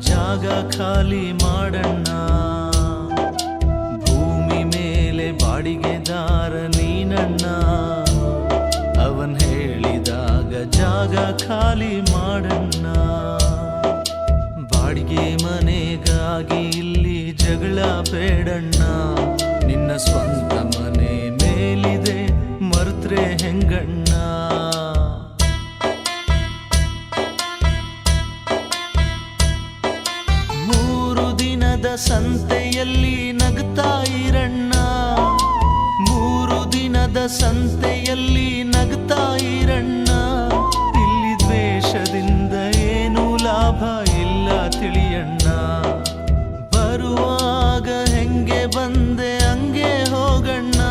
ಜಾಗ ಖಾಲಿ ಮಾಡಣ್ಣ. ಭೂಮಿ ಮೇಲೆ ಬಾಡಿಗೆದಾರ ನೀನಣ್ಣ. ಅವನ್ ಹೇಳಿದಾಗ ಜಾಗ ಖಾಲಿ ಮಾಡಣ್ಣ. ಬಾಡಿಗೆ ಮನೆಗಾಗಿ ಇಲ್ಲಿ ಜಗಳ ಬೇಡಣ್ಣ. ನಿನ್ನ ಸ್ವಂತ ಮನೆ ಮೇಲಿದೆ ಮರ್ತ್ರೆ ಹೆಂಗಣ್ಣ. ಸಂತೆಯಲ್ಲಿ ನಗ್ತಾ ಇರಣ್ಣ. 3 ದಿನದ ಸಂತೆಯಲ್ಲಿ ನಗ್ತಾ ಇರಣ್ಣ. ಇಲ್ಲಿ ದ್ವೇಷದಿಂದ ಏನು ಲಾಭ ಇಲ್ಲ ತಿಳಿಯಣ್ಣ. ಬರುವಾಗ ಹೆಂಗೆ ಬಂದೆ ಹಂಗೆ ಹೋಗಣ್ಣ.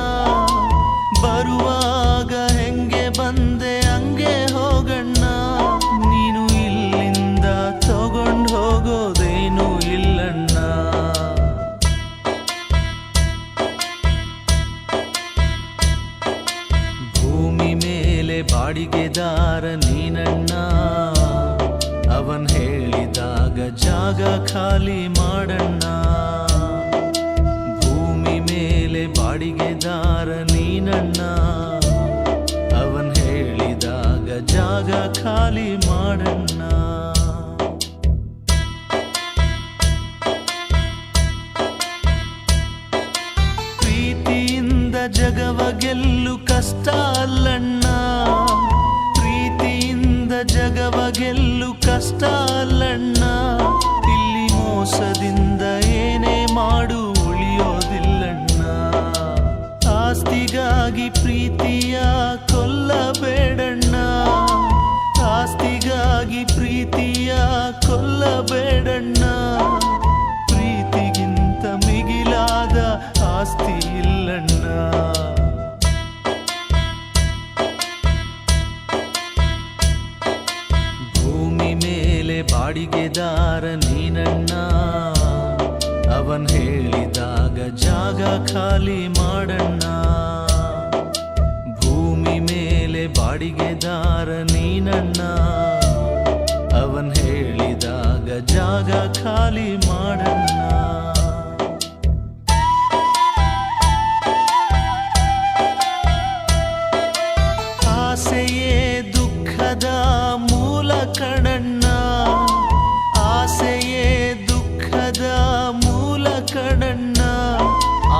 ಬರುವಾಗ ಹೆಂಗೆ ಬಂದೆ ಹಂಗೆ ಹೋಗಣ್ಣ. ನೀನು ಇಲ್ಲಿಂದ ತಗೊಂಡು ಹೋಗೋದೇನು ಇಲ್ಲಣ್ಣ. ಬಾಡಿಗೆದಾರ ನೀನಣ್ಣ. ಅವನ್ ಹೇಳಿದಾಗ ಜಾಗ ಖಾಲಿ ಮಾಡಣ್ಣ. ಭೂಮಿ ಮೇಲೆ ಬಾಡಿಗೆದಾರ ನೀನಣ್ಣ. ಅವನ್ ಹೇಳಿದಾಗ ಜಾಗ ಖಾಲಿ ಮಾಡಣ್ಣ. ಪ್ರೀತಿಯಿಂದ ಜಗವ ಗೆಲ್ಲು ಕಷ್ಟ ಅಲ್ಲಣ್ಣ. ಪ್ರೀತಿಯಿಂದ ಜಗವ ಗೆಲ್ಲು ಕಷ್ಟ ಅಲ್ಲಣ್ಣ. ಇಲ್ಲಿ ಮೋಸದಿಂದ ಏನೇ ಮಾಡು ಉಳಿಯೋದಿಲ್ಲಣ್ಣ. ಆಸ್ತಿಗಾಗಿ ಪ್ರೀತಿಯ ಕೊಲ್ಲಬೇಡಣ್ಣ. ಆಸ್ತಿಗಾಗಿ ಪ್ರೀತಿಯ ಕೊಲ್ಲಬೇಡಣ್ಣ. ಪ್ರೀತಿಗಿಂತ ಮಿಗಿಲಾದ ಆಸ್ತಿ ಇಲ್ಲಣ್ಣ. ಭೂಮಿ ಮೇಲೆ ಬಾಡಿಗೆದಾರ ನೀನಣ್ಣ. ಅವನ್ ಹೇಳಿದಾಗ ಜಾಗ ಖಾಲಿ ಮಾಡಣ್ಣ. ಭೂಮಿ ಮೇಲೆ ಬಾಡಿಗೆದಾರ ನೀನಣ್ಣ. ಅವನ್ ಹೇಳಿದಾಗ ಜಾಗ ಖಾಲಿ ಮಾಡಣ್ಣ. ಆಸೆಯೇ ದುಃಖದ ಮೂಲ ಕಣಣ್ಣ. ಆಸೆಯೇ ದುಃಖದ ಮೂಲ ಕಣಣ್ಣ.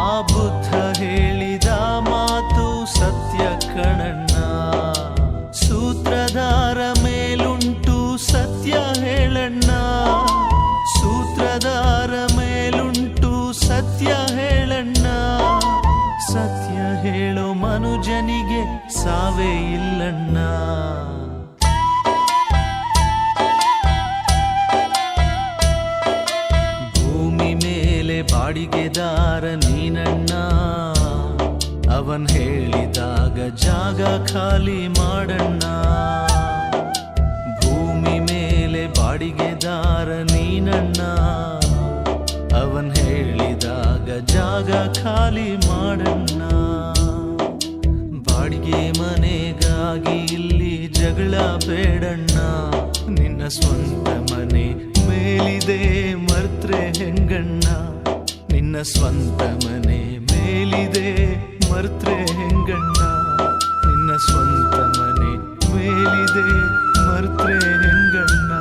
ಆ ಬುದ್ಧ ಹೇಳಿದ ಮಾತು ಸತ್ಯ ಕಣಣ್ಣ. ಸೂತ್ರಧಾರ ಮೇಲುಂಟು ಸತ್ಯ ಹೇಳಣ್ಣ. ಸೂತ್ರಧಾರ ಮೇಲುಂಟು ಸತ್ಯ ಹೇಳಣ್ಣ. ಸತ್ಯ ಹೇಳೋ ಮನುಜನಿಗೆ ಸಾವೇ ಇಲ್ಲಣ್ಣ. ಭೂಮಿ ಮೇಲೆ ಬಾಡಿಗೆದಾರ ನೀನಣ್ಣ. ಅವನ್ ಹೇಳಿದಾಗ ಜಾಗ ಖಾಲಿ ಮಾಡಣ್ಣ. ಭೂಮಿ ಮೇಲೆ ಬಾಡಿಗೆದಾರ ನೀನಣ್ಣ. ಅವನ್ ಹೇಳಿದಾಗ ಜಾಗ ಖಾಲಿ ಮಾಡಣ್ಣ. ಬಾಡಿಗೆ ಮನೆಗಾಗಿ ಇಲ್ಲಿ ಜಗಳ ಬೇಡಣ್ಣ. ನಿನ್ನ ಸ್ವಂತ ಮನೆ ಮೇಲಿದೆ ಮರ್ತ್ರೆ ಹೆಂಗಣ್ಣ. ನಿನ್ನ ಸ್ವಂತ ಮನೆ ಮೇಲಿದೆ ಮರ್ತ್ರೆ ಹೆಂಗಣ್ಣ. ನಿನ್ನ ಸ್ವಂತ ಮನೆ ಮೇಲಿದೆ ಮರ್ತ್ರೆ ಹೆಂಗಣ್ಣ.